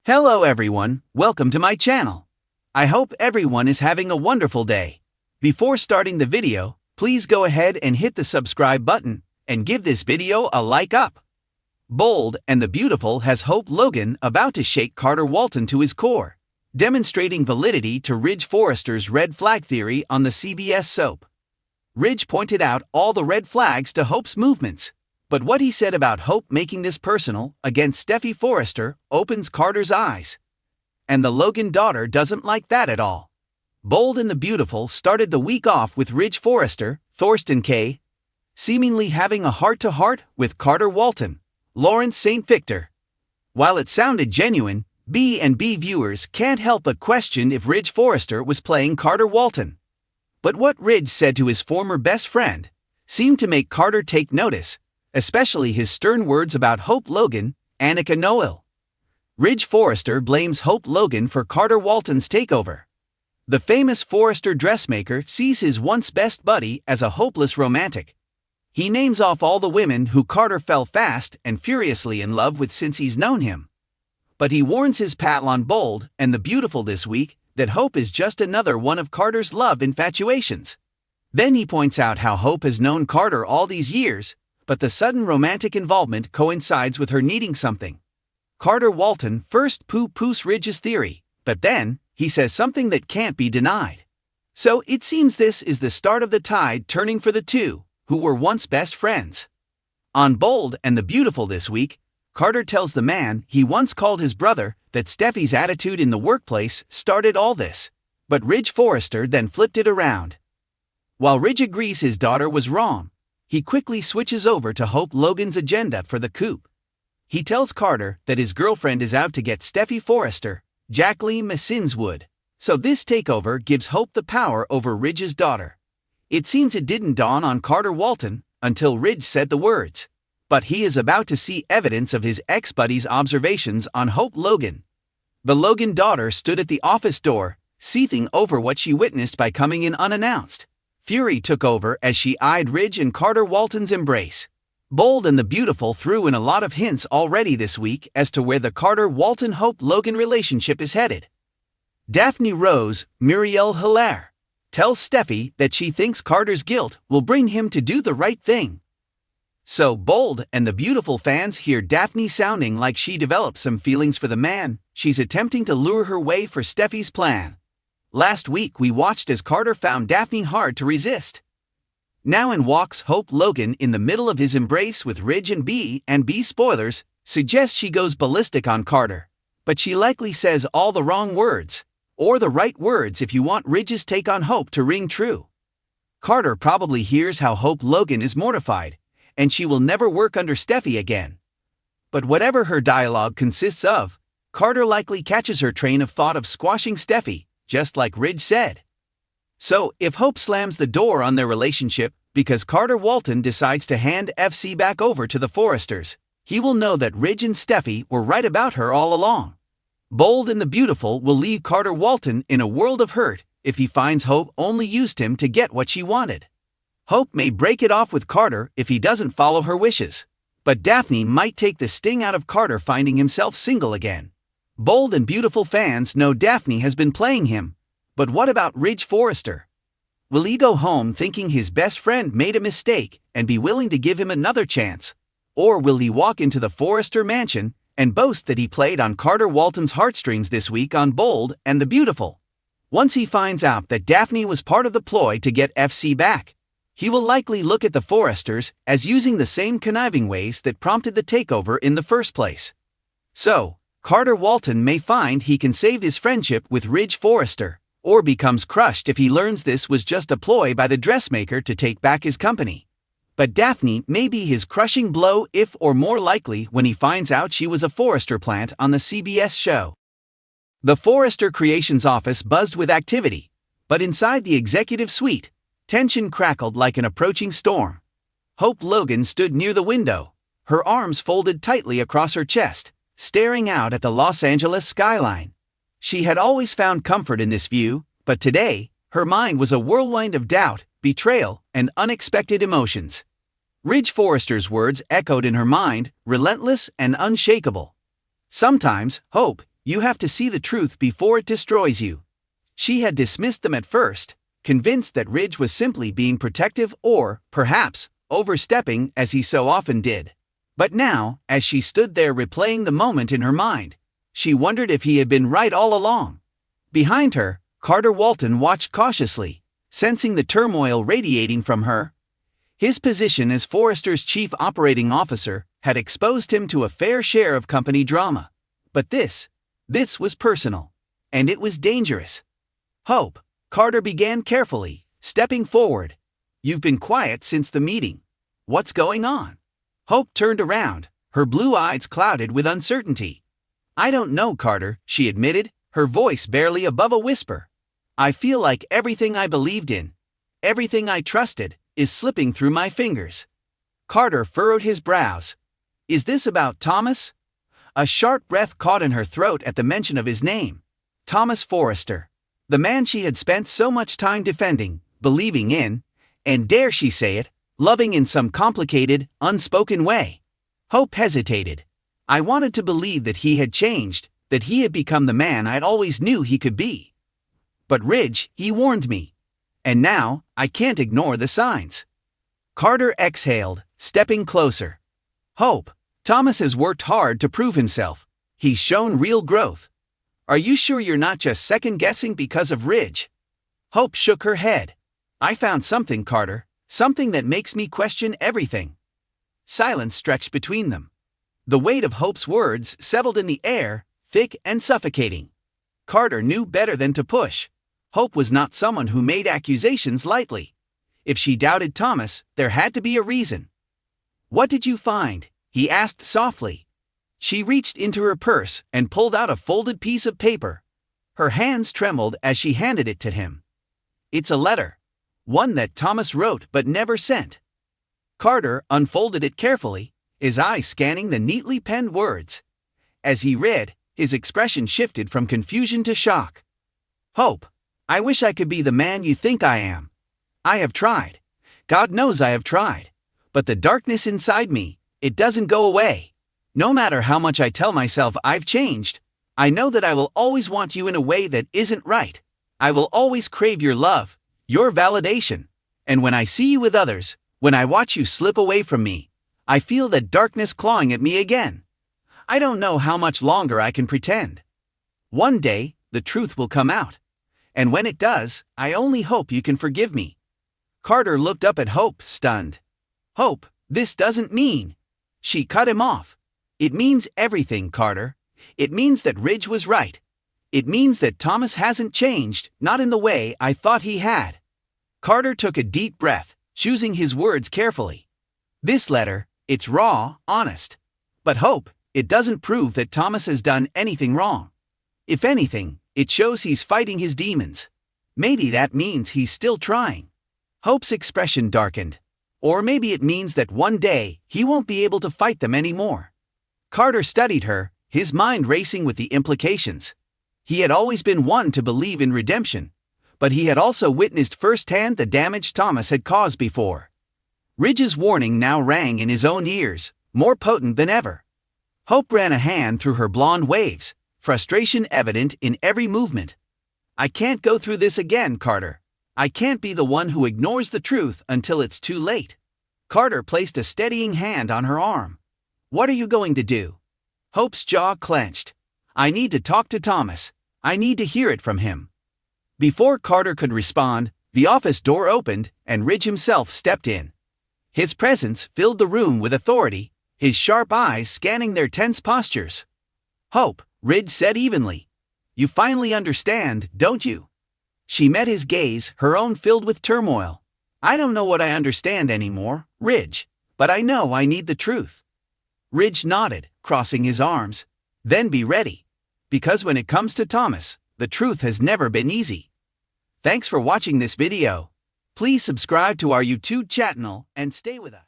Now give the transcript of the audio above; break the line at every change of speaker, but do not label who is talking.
Hello everyone, welcome to my channel. I hope everyone is having a wonderful day. Before starting the video, please go ahead and hit the subscribe button and give this video a like up. Bold and the Beautiful has Hope Logan about to shake Carter Walton to his core, demonstrating validity to Ridge Forrester's red flag theory on the CBS soap. Ridge pointed out all the red flags to Hope's movements. But what he said about Hope making this personal against Steffi Forrester opens Carter's eyes. And the Logan daughter doesn't like that at all. Bold and the Beautiful started the week off with Ridge Forrester, Thorsten K., seemingly having a heart-to-heart with Carter Walton, Lawrence St. Victor. While it sounded genuine, B&B viewers can't help but question if Ridge Forrester was playing Carter Walton. But what Ridge said to his former best friend seemed to make Carter take notice, especially his stern words about Hope Logan, Annika Noel. Ridge Forrester blames Hope Logan for Carter Walton's takeover. The famous Forrester dressmaker sees his once best buddy as a hopeless romantic. He names off all the women who Carter fell fast and furiously in love with since he's known him. But he warns his pal on Bold and the Beautiful this week that Hope is just another one of Carter's love infatuations. Then he points out how Hope has known Carter all these years, but the sudden romantic involvement coincides with her needing something. Carter Walton first poo-poos Ridge's theory, but then he says something that can't be denied. So it seems this is the start of the tide turning for the two, who were once best friends. On Bold and the Beautiful this week, Carter tells the man he once called his brother that Steffi's attitude in the workplace started all this, but Ridge Forrester then flipped it around. While Ridge agrees his daughter was wrong, he quickly switches over to Hope Logan's agenda for the coup. He tells Carter that his girlfriend is out to get Steffi Forrester, Jacqueline Masinswood. So this takeover gives Hope the power over Ridge's daughter. It seems it didn't dawn on Carter Walton until Ridge said the words. But he is about to see evidence of his ex-buddy's observations on Hope Logan. The Logan daughter stood at the office door, seething over what she witnessed by coming in unannounced. Fury took over as she eyed Ridge and Carter Walton's embrace. Bold and the Beautiful threw in a lot of hints already this week as to where the Carter-Walton-Hope-Logan relationship is headed. Daphne Rose, Muriel Hilaire, tells Steffi that she thinks Carter's guilt will bring him to do the right thing. So Bold and the Beautiful fans hear Daphne sounding like she develops some feelings for the man she's attempting to lure her way for Steffi's plan. Last week we watched as Carter found Daphne hard to resist. Now in walks Hope Logan in the middle of his embrace with Ridge and B spoilers suggest she goes ballistic on Carter. But she likely says all the wrong words, or the right words if you want Ridge's take on Hope to ring true. Carter probably hears how Hope Logan is mortified, and she will never work under Steffi again. But whatever her dialogue consists of, Carter likely catches her train of thought of squashing Steffi, just like Ridge said. So, if Hope slams the door on their relationship because Carter Walton decides to hand FC back over to the Forresters, he will know that Ridge and Steffi were right about her all along. Bold and the Beautiful will leave Carter Walton in a world of hurt if he finds Hope only used him to get what she wanted. Hope may break it off with Carter if he doesn't follow her wishes, but Daphne might take the sting out of Carter finding himself single again. Bold and Beautiful fans know Daphne has been playing him, but what about Ridge Forrester? Will he go home thinking his best friend made a mistake and be willing to give him another chance? Or will he walk into the Forrester mansion and boast that he played on Carter Walton's heartstrings this week on Bold and the Beautiful? Once he finds out that Daphne was part of the ploy to get FC back, he will likely look at the Forresters as using the same conniving ways that prompted the takeover in the first place. So, Carter Walton may find he can save his friendship with Ridge Forrester, or becomes crushed if he learns this was just a ploy by the dressmaker to take back his company. But Daphne may be his crushing blow if or more likely when he finds out she was a Forrester plant on the CBS show. The Forrester Creations office buzzed with activity, but inside the executive suite, tension crackled like an approaching storm. Hope Logan stood near the window, her arms folded tightly across her chest, staring out at the Los Angeles skyline. She had always found comfort in this view, but today, her mind was a whirlwind of doubt, betrayal, and unexpected emotions. Ridge Forrester's words echoed in her mind, relentless and unshakable. Sometimes, Hope, You have to see the truth before it destroys you. She had dismissed them at first, convinced that Ridge was simply being protective or, perhaps, overstepping as he so often did. But now, as she stood there replaying the moment in her mind, she wondered if he had been right all along. Behind her, Carter Walton watched cautiously, sensing the turmoil radiating from her. His position as Forrester's chief operating officer had exposed him to a fair share of company drama. But this was personal. And it was dangerous. Hope, Carter began carefully, stepping forward. You've been quiet since the meeting. What's going on? Hope turned around, her blue eyes clouded with uncertainty. I don't know, Carter, she admitted, her voice barely above a whisper. I feel like everything I believed in, everything I trusted, is slipping through my fingers. Carter furrowed his brows. Is this about Thomas? A sharp breath caught in her throat at the mention of his name. Thomas Forrester. The man she had spent so much time defending, believing in, and dare she say it, loving in some complicated, unspoken way. Hope hesitated. I wanted to believe that he had changed, that he had become the man I'd always knew he could be. But Ridge, he warned me. And now, I can't ignore the signs. Carter exhaled, stepping closer. Hope, Thomas has worked hard to prove himself. He's shown real growth. Are you sure you're not just second-guessing because of Ridge? Hope shook her head. I found something, Carter, something that makes me question everything. Silence stretched between them. The weight of Hope's words settled in the air, thick and suffocating. Carter knew better than to push. Hope was not someone who made accusations lightly. If she doubted Thomas, there had to be a reason. What did you find? He asked softly. She reached into her purse and pulled out a folded piece of paper. Her hands trembled as she handed it to him. It's a letter. One that Thomas wrote but never sent. Carter unfolded it carefully, his eyes scanning the neatly penned words. As he read, his expression shifted from confusion to shock. Hope, I wish I could be the man you think I am. I have tried. God knows I have tried. But the darkness inside me, it doesn't go away. No matter how much I tell myself I've changed, I know that I will always want you in a way that isn't right. I will always crave your love, your validation. And when I see you with others, when I watch you slip away from me, I feel that darkness clawing at me again. I don't know how much longer I can pretend. One day, the truth will come out. And when it does, I only hope you can forgive me. Carter looked up at Hope, stunned. Hope, this doesn't mean. She cut him off. It means everything, Carter. It means that Ridge was right. It means that Thomas hasn't changed, not in the way I thought he had. Carter took a deep breath, choosing his words carefully. This letter, it's raw, honest. But Hope, it doesn't prove that Thomas has done anything wrong. If anything, it shows he's fighting his demons. Maybe that means he's still trying. Hope's expression darkened. Or maybe it means that one day, he won't be able to fight them anymore. Carter studied her, his mind racing with the implications. He had always been one to believe in redemption, but he had also witnessed firsthand the damage Thomas had caused before. Ridge's warning now rang in his own ears, more potent than ever. Hope ran a hand through her blonde waves, frustration evident in every movement. I can't go through this again, Carter. I can't be the one who ignores the truth until it's too late. Carter placed a steadying hand on her arm. What are you going to do? Hope's jaw clenched. I need to talk to Thomas. I need to hear it from him. Before Carter could respond, the office door opened and Ridge himself stepped in. His presence filled the room with authority, his sharp eyes scanning their tense postures. Hope, Ridge said evenly. You finally understand, don't you? She met his gaze, her own filled with turmoil. I don't know what I understand anymore, Ridge, but I know I need the truth. Ridge nodded, crossing his arms. Then be ready. Because when it comes to Thomas, the truth has never been easy. Thanks for watching this video. Please subscribe to our YouTube channel and stay with us.